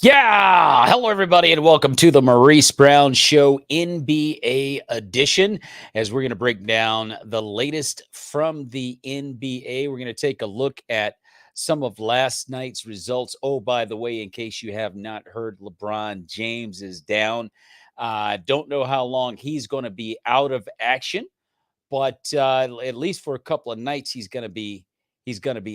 Yeah. Hello, everybody, and welcome to the Maurice Brown Show NBA edition. As we're going to break down the latest from the NBA, we're going to take a look at some of last night's results. Oh, by the way, in case you have not heard, LeBron James is down. Don't know how long he's going to be out of action, but at least for a couple of nights, he's going to be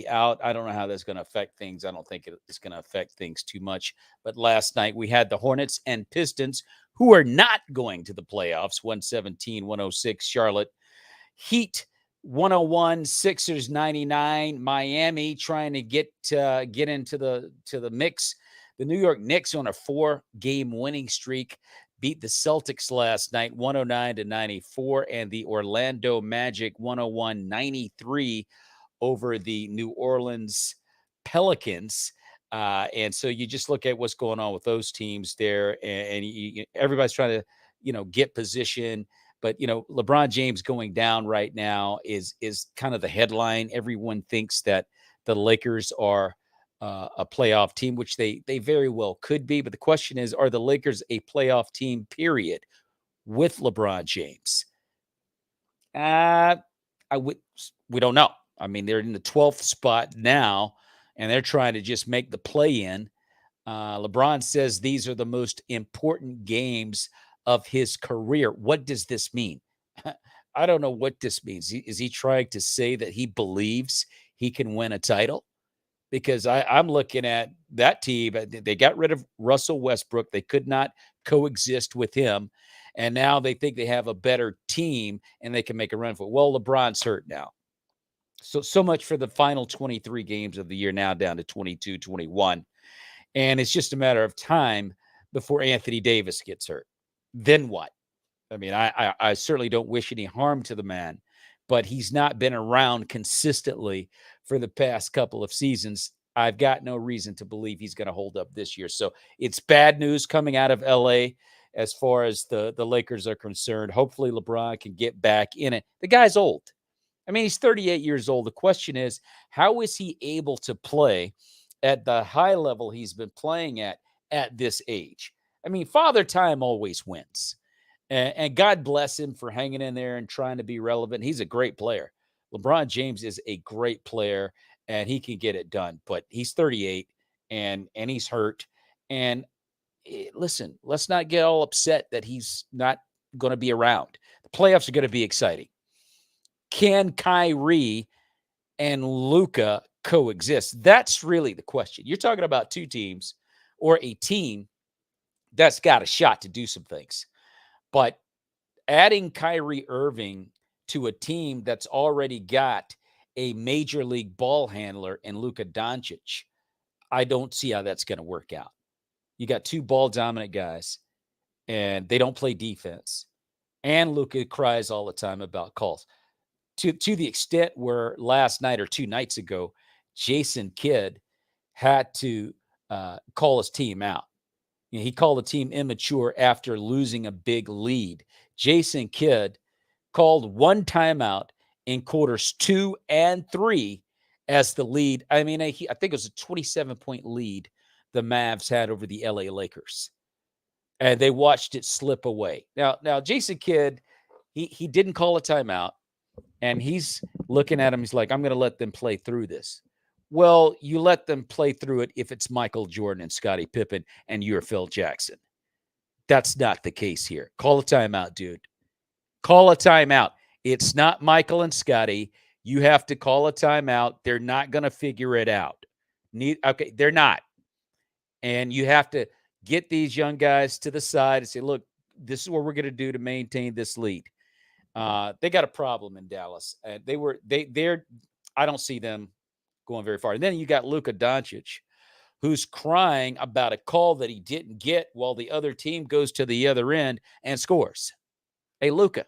out. I don't know how that's going to affect things. I don't think it's going to affect things too much. But last night we had the Hornets and Pistons, who are not going to the playoffs. 117-106 Charlotte. Heat 101, Sixers 99. Miami trying to get into the mix. The New York Knicks on a 4-game winning streak beat the Celtics last night 109-94, and the Orlando Magic 101-93 over the New Orleans Pelicans. And so you just look at what's going on with those teams there, and everybody's trying to, get position. But LeBron James going down right now is kind of the headline. Everyone thinks that the Lakers are a playoff team, which they very well could be. But the question is, are the Lakers a playoff team? Period. With LeBron James, uh, I would. We don't know. I mean, they're in the 12th spot now, and they're trying to just make the play in. LeBron says these are the most important games of his career. What does this mean? I don't know what this means. Is he trying to say that he believes he can win a title? Because I'm looking at that team. They got rid of Russell Westbrook. They could not coexist with him. And now they think they have a better team and they can make a run for it. Well, LeBron's hurt now. So much for the final 23 games of the year, now down to 22, 21. And it's just a matter of time before Anthony Davis gets hurt. Then what? I mean, I certainly don't wish any harm to the man, but he's not been around consistently for the past couple of seasons. I've got no reason to believe he's going to hold up this year. So it's bad news coming out of LA as far as the Lakers are concerned. Hopefully LeBron can get back in it. The guy's old. I mean, he's 38 years old. The question is, how is he able to play at the high level he's been playing at this age? I mean, Father Time always wins. And God bless him for hanging in there and trying to be relevant. He's a great player. LeBron James is a great player, and he can get it done. But he's 38, and he's hurt. And listen, let's not get all upset that he's not going to be around. The playoffs are going to be exciting. Can Kyrie and Luka coexist? That's really the question. You're talking about two teams or a team that's got a shot to do some things. But adding Kyrie Irving to a team that's already got a major league ball handler in Luka Doncic, I don't see how that's going to work out. You got two ball dominant guys, and they don't play defense. And Luka cries all the time about calls. To the extent where last night or 2 nights ago, Jason Kidd had to call his team out. He called the team immature after losing a big lead. Jason Kidd called one timeout in quarters 2 and 3 as the lead. I mean, I think it was a 27-point lead the Mavs had over the LA Lakers, and they watched it slip away. Now Jason Kidd, he didn't call a timeout, and he's looking at him. He's like, I'm going to let them play through this. Well, you let them play through it if it's Michael Jordan and Scottie Pippen and you're Phil Jackson. That's not the case here. Call a timeout, dude. Call a timeout. It's not Michael and Scottie. You have to call a timeout. They're not going to figure it out. Okay, they're not. And you have to get these young guys to the side and say, look, this is what we're going to do to maintain this lead. They got a problem in Dallas. They're I don't see them going very far. And then you got Luka Doncic, who's crying about a call that he didn't get while the other team goes to the other end and scores. Hey, Luka,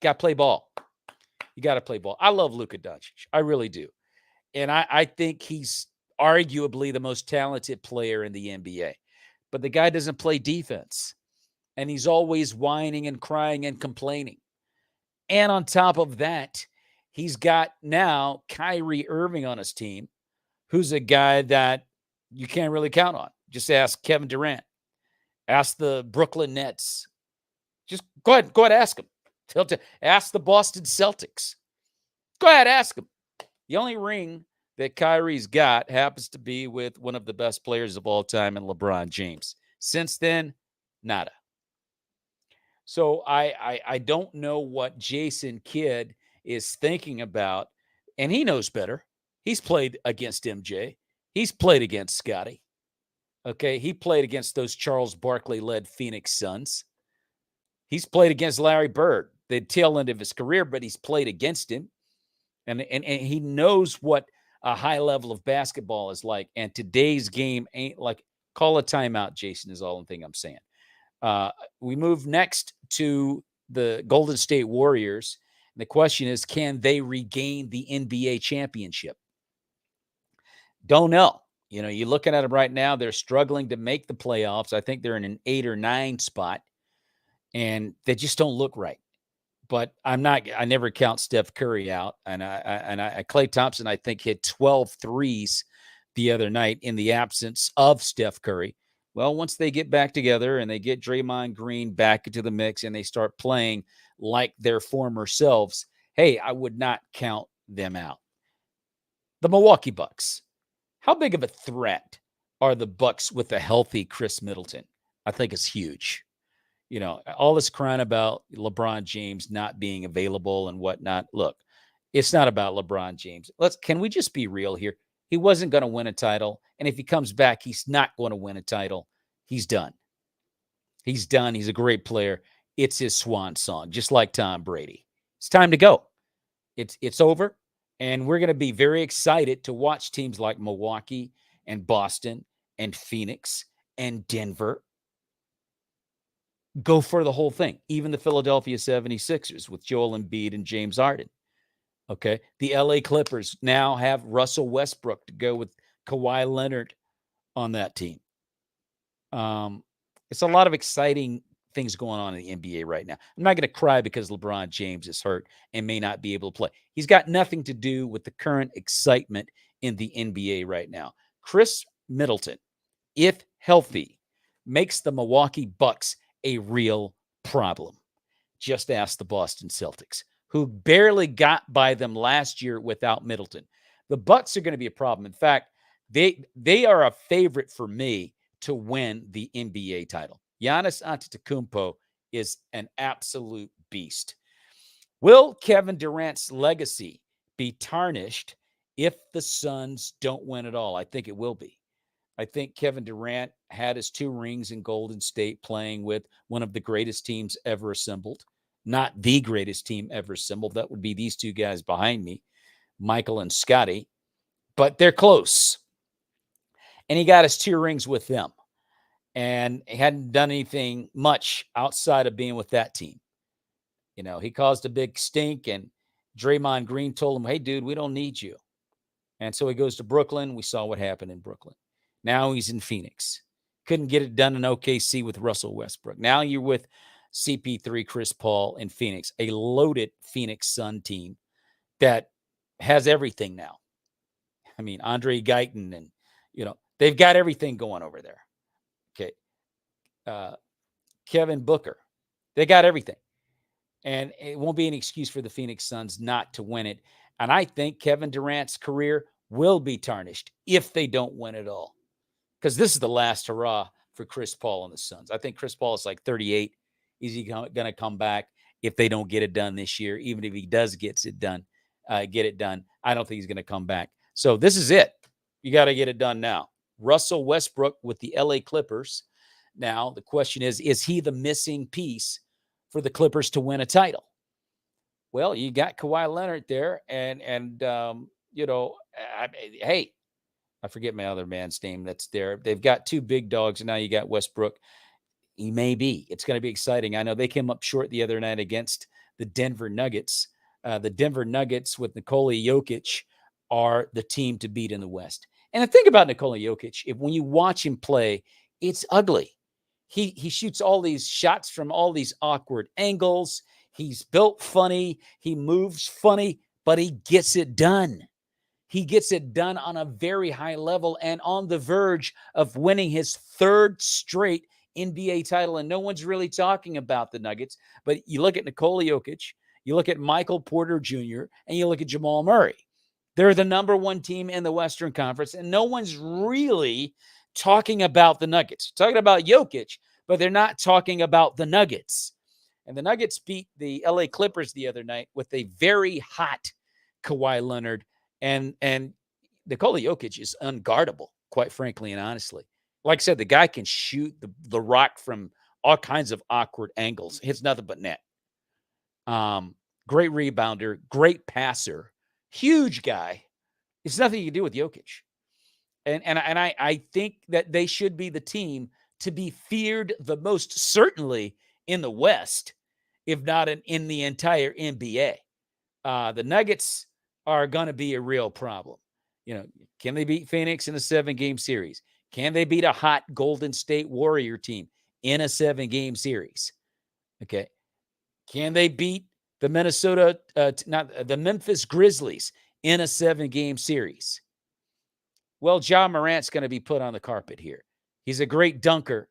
got to play ball. You got to play ball. I love Luka Doncic. I really do. And I think he's arguably the most talented player in the NBA. But the guy doesn't play defense. And he's always whining and crying and complaining. And on top of that, he's got now Kyrie Irving on his team, who's a guy that you can't really count on. Just ask Kevin Durant. Ask the Brooklyn Nets. Just go ahead, ask them. Ask the Boston Celtics. Go ahead, ask them. The only ring that Kyrie's got happens to be with one of the best players of all time in LeBron James. Since then, nada. So I don't know what Jason Kidd is thinking about, and he knows better. He's played against MJ. He's played against Scotty. Okay, he played against those Charles Barkley-led Phoenix Suns. He's played against Larry Bird, the tail end of his career, but he's played against him. And he knows what a high level of basketball is like. And today's game ain't like, call a timeout, Jason, is all the thing I'm saying. We move next to the Golden State Warriors. And the question is, can they regain the NBA championship? Don't know. You know, you're looking at them right now. They're struggling to make the playoffs. I think they're in an 8 or 9 spot, and they just don't look right. But I never count Steph Curry out. And Klay Thompson, I think, hit 12 threes the other night in the absence of Steph Curry. Well, once they get back together and they get Draymond Green back into the mix and they start playing like their former selves, hey, I would not count them out. The Milwaukee Bucks. How big of a threat are the Bucks with a healthy Chris Middleton? I think it's huge. You know, all this crying about LeBron James not being available and whatnot. Look, it's not about LeBron James. Can we just be real here? He wasn't going to win a title. And if he comes back, he's not going to win a title. He's done. He's done. He's a great player. It's his swan song, just like Tom Brady. It's time to go. It's over. And we're going to be very excited to watch teams like Milwaukee and Boston and Phoenix and Denver go for the whole thing. Even the Philadelphia 76ers with Joel Embiid and James Harden. Okay. The LA Clippers now have Russell Westbrook to go with Kawhi Leonard on that team. It's a lot of exciting things going on in the NBA right now. I'm not going to cry because LeBron James is hurt and may not be able to play. He's got nothing to do with the current excitement in the NBA right now. Chris Middleton, if healthy, makes the Milwaukee Bucks a real problem. Just ask the Boston Celtics, who barely got by them last year without Middleton. The Bucks are going to be a problem. In fact, they are a favorite for me to win the NBA title. Giannis Antetokounmpo is an absolute beast. Will Kevin Durant's legacy be tarnished if the Suns don't win at all? I think it will be. I think Kevin Durant had his 2 rings in Golden State playing with one of the greatest teams ever assembled. Not the greatest team ever assembled. That would be these 2 guys behind me, Michael and Scotty. But they're close. And he got his 2 rings with them. And he hadn't done anything much outside of being with that team. You know, he caused a big stink, and Draymond Green told him, hey, dude, we don't need you. And so he goes to Brooklyn. We saw what happened in Brooklyn. Now he's in Phoenix. Couldn't get it done in OKC with Russell Westbrook. Now you're with CP3, Chris Paul, in Phoenix, a loaded Phoenix Sun team that has everything now. I mean, Andre Guyton, and, you know, they've got everything going over there. Okay. Kevin Booker. They got everything. And it won't be an excuse for the Phoenix Suns not to win it. And I think Kevin Durant's career will be tarnished if they don't win it all. Because this is the last hurrah for Chris Paul and the Suns. I think Chris Paul is like 38. Is he going to come back if they don't get it done this year? Even if he does get it done, I don't think he's going to come back. So this is it. You got to get it done now. Russell Westbrook with the LA Clippers. Now, the question is he the missing piece for the Clippers to win a title? Well, you got Kawhi Leonard there, and you know, hey, I forget my other man's name that's there. They've got 2 big dogs, and now you got Westbrook. He may be. It's going to be exciting. I know they came up short the other night against the Denver Nuggets. The Denver Nuggets with Nikola Jokic are the team to beat in the West. And the thing about Nikola Jokic, when you watch him play, it's ugly. He shoots all these shots from all these awkward angles. He's built funny. He moves funny, but he gets it done. He gets it done on a very high level and on the verge of winning his third straight NBA title. And no one's really talking about the Nuggets. But you look at Nikola Jokic, you look at Michael Porter Jr., and you look at Jamal Murray. They're the number one team in the Western Conference, and no one's really talking about the Nuggets. Talking about Jokic, but they're not talking about the Nuggets. And the Nuggets beat the LA Clippers the other night with a very hot Kawhi Leonard. And Nikola Jokic is unguardable, quite frankly and honestly. Like I said, the guy can shoot the rock from all kinds of awkward angles. Hits nothing but net. Great rebounder, great passer, huge guy. It's nothing you can do with Jokic. And I think that they should be the team to be feared the most, certainly in the West, if not in the entire NBA. The Nuggets are going to be a real problem. Can they beat Phoenix in a 7-game series? Can they beat a hot Golden State Warrior team in a 7-game series? Okay. Can they beat the the Memphis Grizzlies in a 7-game series? Well, Ja Morant's going to be put on the carpet here. He's a great dunker.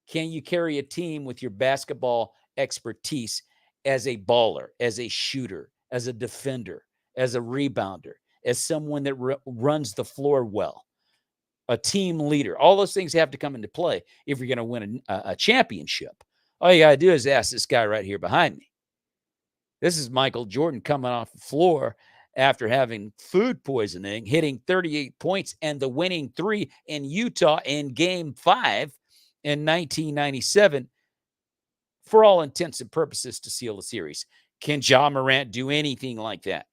Can you carry a team with your basketball expertise as a baller, as a shooter, as a defender, as a rebounder, as someone that runs the floor well, a team leader? All those things have to come into play if you're going to win a championship. All you got to do is ask this guy right here behind me. This is Michael Jordan coming off the floor after having food poisoning, hitting 38 points and the winning 3 in Utah in Game 5 in 1997, for all intents and purposes, to seal the series. Can Ja Morant do anything like that?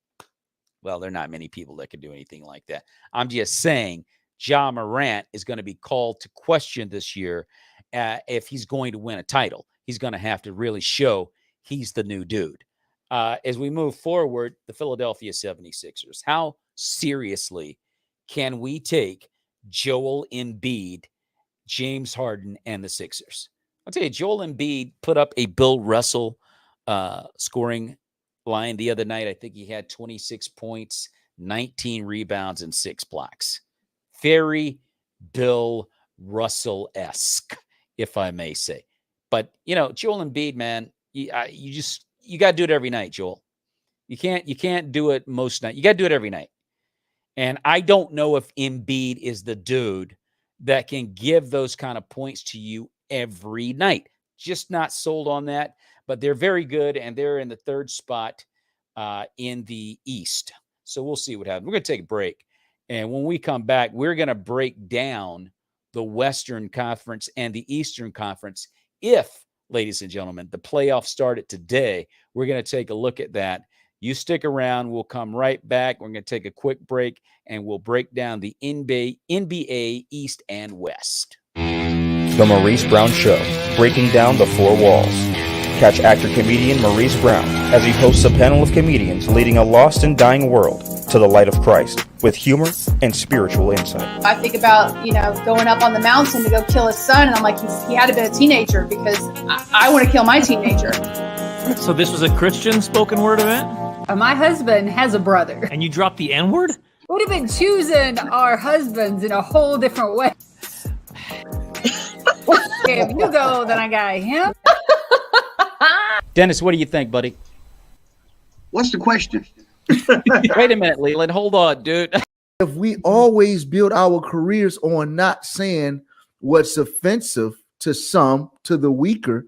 Well, there are not many people that can do anything like that. I'm just saying Ja Morant is going to be called to question this year if he's going to win a title. He's going to have to really show he's the new dude. As we move forward, the Philadelphia 76ers, how seriously can we take Joel Embiid, James Harden, and the Sixers? I'll tell you, Joel Embiid put up a Bill Russell scoring line the other night. I think he had 26 points, 19 rebounds, and 6 blocks. Very Bill Russell-esque, if I may say. But, Joel Embiid, man, you got to do it every night, Joel. You can't do it most nights. You got to do it every night. And I don't know if Embiid is the dude that can give those kind of points to you every night. Just not sold on that. But they're very good, and they're in the 3rd spot in the East. So we'll see what happens. We're going to take a break. And when we come back, we're going to break down the Western Conference and the Eastern Conference. If, ladies and gentlemen, the playoffs started today, we're going to take a look at that. You stick around. We'll come right back. We're going to take a quick break, and we'll break down the NBA East and West. The Maurice Brown Show, breaking down the 4 walls. Catch actor-comedian Maurice Brown as he hosts a panel of comedians leading a lost and dying world to the light of Christ with humor and spiritual insight. I think about, going up on the mountain to go kill his son, and I'm like, he had to be a teenager because I want to kill my teenager. So this was a Christian spoken word event? My husband has a brother. And you dropped the N-word? We'd have been choosing our husbands in a whole different way. If you go, then I got him. Dennis, what do you think, buddy? What's the question? Wait a minute, Leland. Hold on, dude. If we always build our careers on not saying what's offensive to some, to the weaker,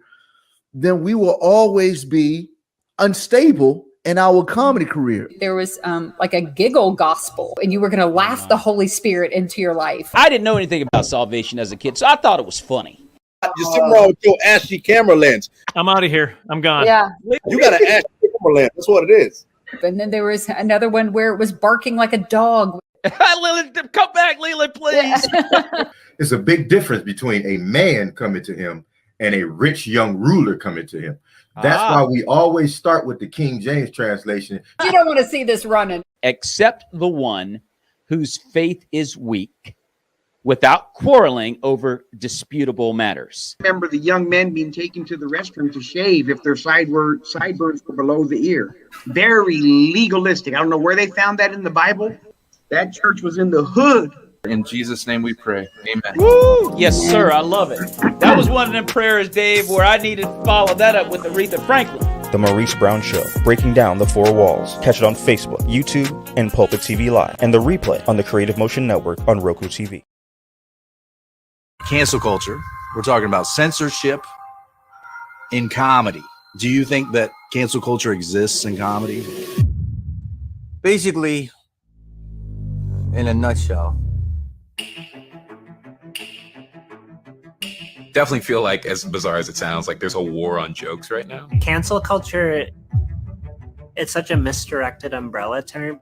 then we will always be unstable in our comedy career. There was like a giggle gospel, and you were going to laugh the Holy Spirit into your life. I didn't know anything about salvation as a kid, so I thought it was funny. You're sitting wrong with your ashy camera lens. I'm out of here. I'm gone. Yeah. You got an ashy camera lens. That's what it is. And then there was another one where it was barking like a dog. Leland, come back, Leland, please. It's a big difference between a man coming to him and a rich young ruler coming to him. That's why we always start with the King James translation. You don't want to see this running. Except the one whose faith is weak, without quarreling over disputable matters. Remember the young men being taken to the restroom to shave if their sideburns were below the ear. Very legalistic. I don't know where they found that in the Bible, That church was in the hood. In Jesus' name we pray. Amen. Woo! Yes, sir. I love it. That was one of them prayers, Dave, where I needed to follow that up with Aretha Franklin. The Maurice Brown Show, breaking down the four walls. Catch it on Facebook, YouTube, and Pulpit TV Live, and the replay on the Creative Motion Network on Roku TV. Cancel culture. We're talking about censorship in comedy. Do you think that cancel culture exists in comedy? Basically, in a nutshell. Definitely feel like, as bizarre as it sounds, like there's a war on jokes right now. Cancel culture, it's such a misdirected umbrella term.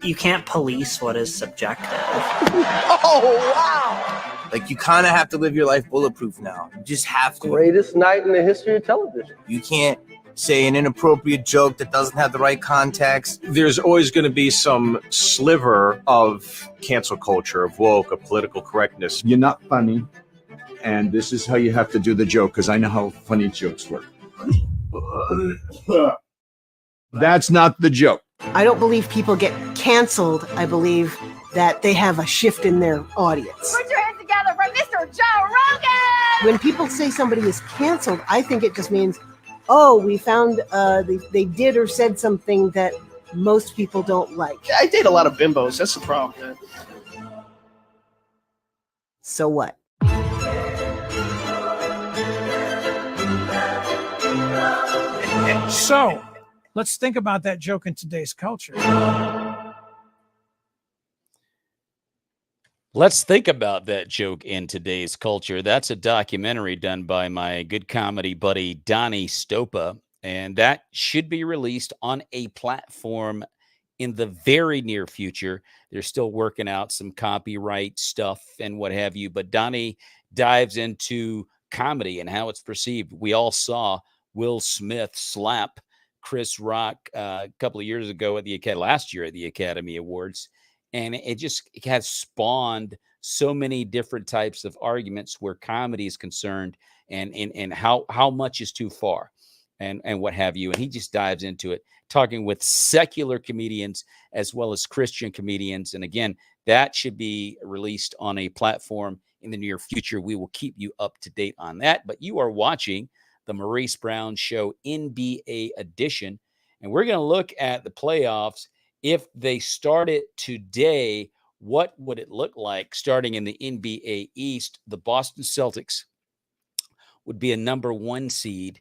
You can't police what is subjective. Oh, wow! Like, you kind of have to live your life bulletproof now. You just have to. Greatest night in the history of television. You can't say an inappropriate joke that doesn't have the right context. There's always going to be some sliver of cancel culture, of woke, of political correctness. You're not funny, and this is how you have to do the joke, because I know how funny jokes work. That's not the joke. I don't believe people get canceled. I believe that they have a shift in their audience. Put your hands together for Mr. Joe Rogan! When people say somebody is canceled, I think it just means, oh, we found they did or said something that most people don't like. I date a lot of bimbos. That's the problem, man. So what? So, let's think about that joke in today's culture. Let's think about that joke in today's culture. That's a documentary done by my good comedy buddy, Donnie Stopa, and that should be released on a platform in the very near future. They're still working out some copyright stuff and what have you, but Donnie dives into comedy and how it's perceived. We all saw Will Smith slap Chris Rock a couple of years ago at the last year at the Academy Awards. And it has spawned so many different types of arguments where comedy is concerned and how much is too far and what have you. And he just dives into it, talking with secular comedians as well as Christian comedians. And again, that should be released on a platform in the near future. We will keep you up to date on that. But you are watching the Maurice Brown Show NBA edition. And we're going to look at the playoffs. If they started today, what would it look like starting in the NBA East? The Boston Celtics would be a number 1 seed,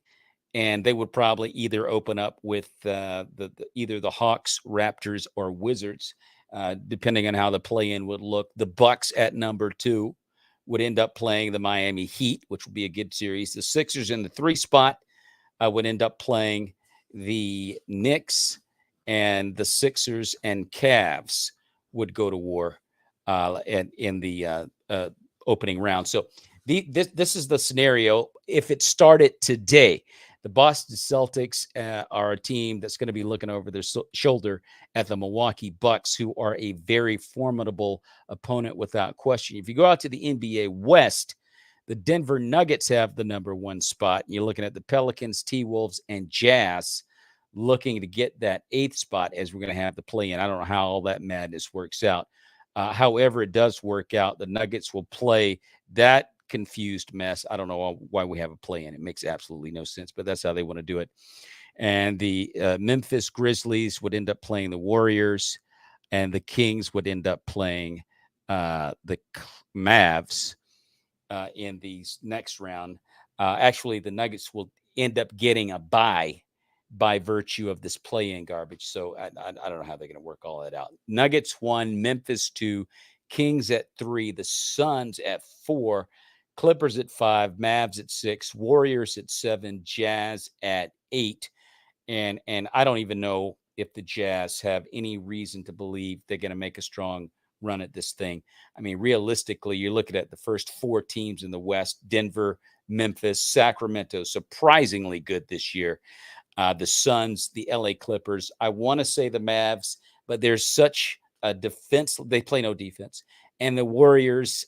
and they would probably either open up with either the Hawks, Raptors, or Wizards, depending on how the play-in would look. The Bucks at number 2 would end up playing the Miami Heat, which would be a good series. The Sixers in the 3 spot would end up playing the Knicks, and the Sixers and Cavs would go to war in the opening round. So this is the scenario. If it started today, the Boston Celtics are a team that's going to be looking over their shoulder at the Milwaukee Bucks, who are a very formidable opponent without question. If you go out to the NBA West, the Denver Nuggets have the number 1 spot. And you're looking at the Pelicans, T-Wolves, and Jazz looking to get that 8th spot as we're going to have the play-in. I don't know how all that madness works out. However it does work out, the Nuggets will play that confused mess. I don't know why we have a play-in. It makes absolutely no sense, but that's how they want to do it. And the Memphis Grizzlies would end up playing the Warriors, and the Kings would end up playing the Mavs in the next round. Actually, the Nuggets will end up getting a bye by virtue of this play-in garbage. So I don't know how they're going to work all that out. Nuggets 1, Memphis 2, Kings at 3, the Suns at 4, Clippers at 5, Mavs at 6, Warriors at 7, Jazz at 8. And I don't even know if the Jazz have any reason to believe they're going to make a strong run at this thing. I mean, realistically, you're looking at the first 4 teams in the West: Denver, Memphis, Sacramento, surprisingly good this year. The Suns, the LA Clippers. I want to say the Mavs, but there's such a defense. They play no defense. And the Warriors,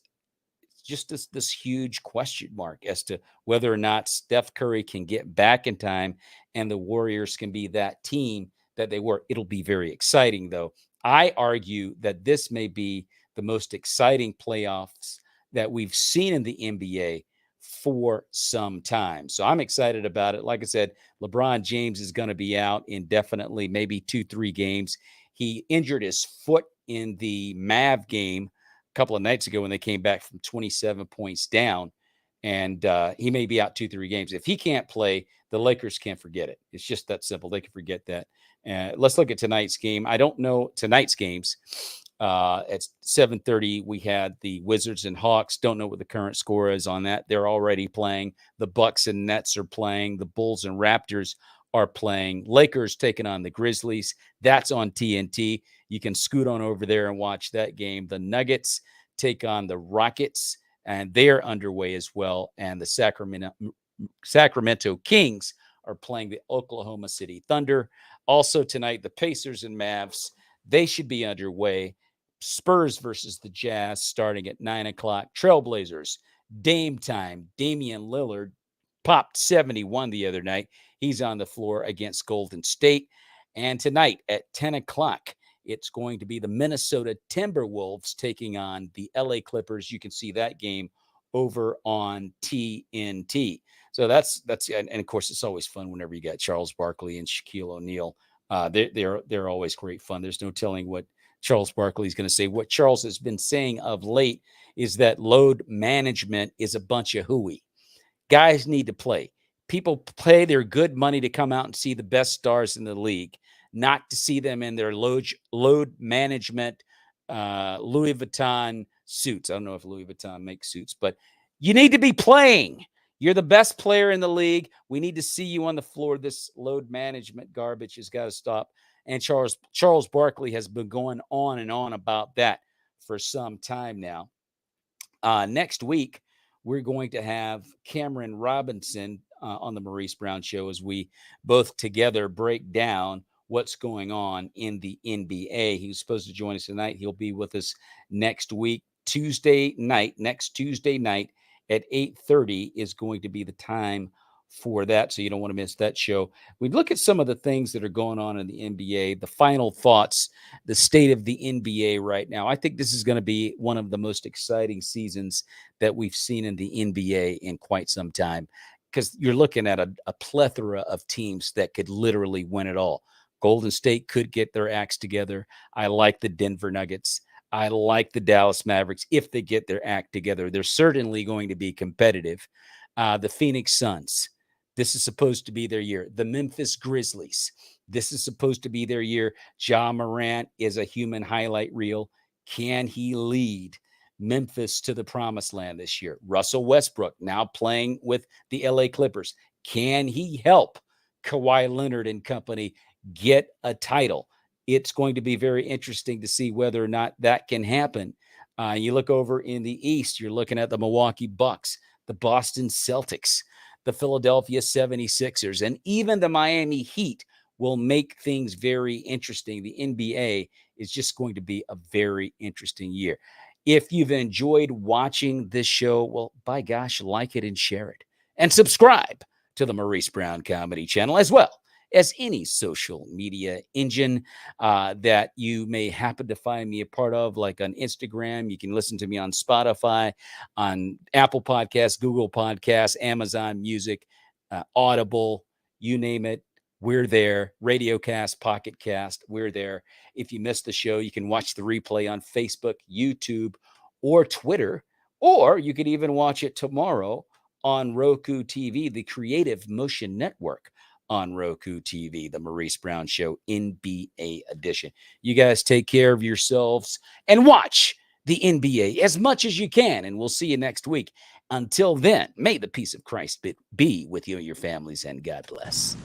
just this huge question mark as to whether or not Steph Curry can get back in time and the Warriors can be that team that they were. It'll be very exciting, though. I argue that this may be the most exciting playoffs that we've seen in the NBA for some time. So I'm excited about it. Like I said, LeBron James is going to be out indefinitely, maybe 2-3 games. He injured his foot in the Mav game a couple of nights ago when they came back from 27 points down. And he may be out 2-3 games. If he can't play, the Lakers can't forget it. It's just that simple. They can forget that. Let's look at tonight's game. I don't know tonight's games. At 7:30, we had the Wizards and Hawks. Don't know what the current score is on that. They're already playing. The Bucks and Nets are playing. The Bulls and Raptors are playing. Lakers taking on the Grizzlies. That's on TNT. You can scoot on over there and watch that game. The Nuggets take on the Rockets, and they're underway as well. And the Sacramento Kings are playing the Oklahoma City Thunder. Also tonight, the Pacers and Mavs, they should be underway. Spurs versus the Jazz starting at 9 o'clock. Trailblazers, Dame time. Damian Lillard popped 71 the other night. He's on the floor against Golden State. And tonight at 10 o'clock, it's going to be the Minnesota Timberwolves taking on the LA Clippers. You can see that game over on TNT. So that's and of course it's always fun whenever you got Charles Barkley and Shaquille O'Neal. They're always great fun. There's no telling what Charles Barkley is going to say. What Charles has been saying of late is that load management is a bunch of hooey. Guys need to play. People pay their good money to come out and see the best stars in the league, not to see them in their load management Louis Vuitton suits. I don't know if Louis Vuitton makes suits, but you need to be playing. You're the best player in the league. We need to see you on the floor. This load management garbage has got to stop. And Charles Barkley has been going on and on about that for some time now. Next week, we're going to have Cameron Robinson on the Maurice Brown Show as we both together break down what's going on in the NBA. He was supposed to join us tonight. He'll be with us next week, next Tuesday night at 8:30 is going to be the time for that. So you don't want to miss that show. We look at some of the things that are going on in the NBA, the final thoughts, the state of the NBA right now. I think this is going to be one of the most exciting seasons that we've seen in the NBA in quite some time, because you're looking at a plethora of teams that could literally win it all. Golden State could get their acts together. I like the Denver Nuggets. I like the Dallas Mavericks if they get their act together. They're certainly going to be competitive. The Phoenix Suns, this is supposed to be their year. The Memphis Grizzlies, this is supposed to be their year. Ja Morant is a human highlight reel. Can he lead Memphis to the promised land this year? Russell Westbrook now playing with the LA Clippers. Can he help Kawhi Leonard and company get a title? It's going to be very interesting to see whether or not that can happen. You look over in the East, you're looking at the Milwaukee Bucks, the Boston Celtics, the Philadelphia 76ers, and even the Miami Heat will make things very interesting. The NBA is just going to be a very interesting year. If you've enjoyed watching this show, well, by gosh, like it and share it. And subscribe to the Maurice Brown Comedy Channel as well as any social media engine that you may happen to find me a part of, like on Instagram. You can listen to me on Spotify, on Apple Podcasts, Google Podcasts, Amazon Music, Audible, you name it. We're there. RadioCast, Pocket Cast, we're there. If you missed the show, you can watch the replay on Facebook, YouTube, or Twitter, or you could even watch it tomorrow on Roku TV, the Creative Motion Network. On Roku TV, the Maurice Brown Show NBA edition. You guys take care of yourselves and watch the NBA as much as you can, and we'll see you next week. Until then, may the peace of Christ be with you and your families, and God bless.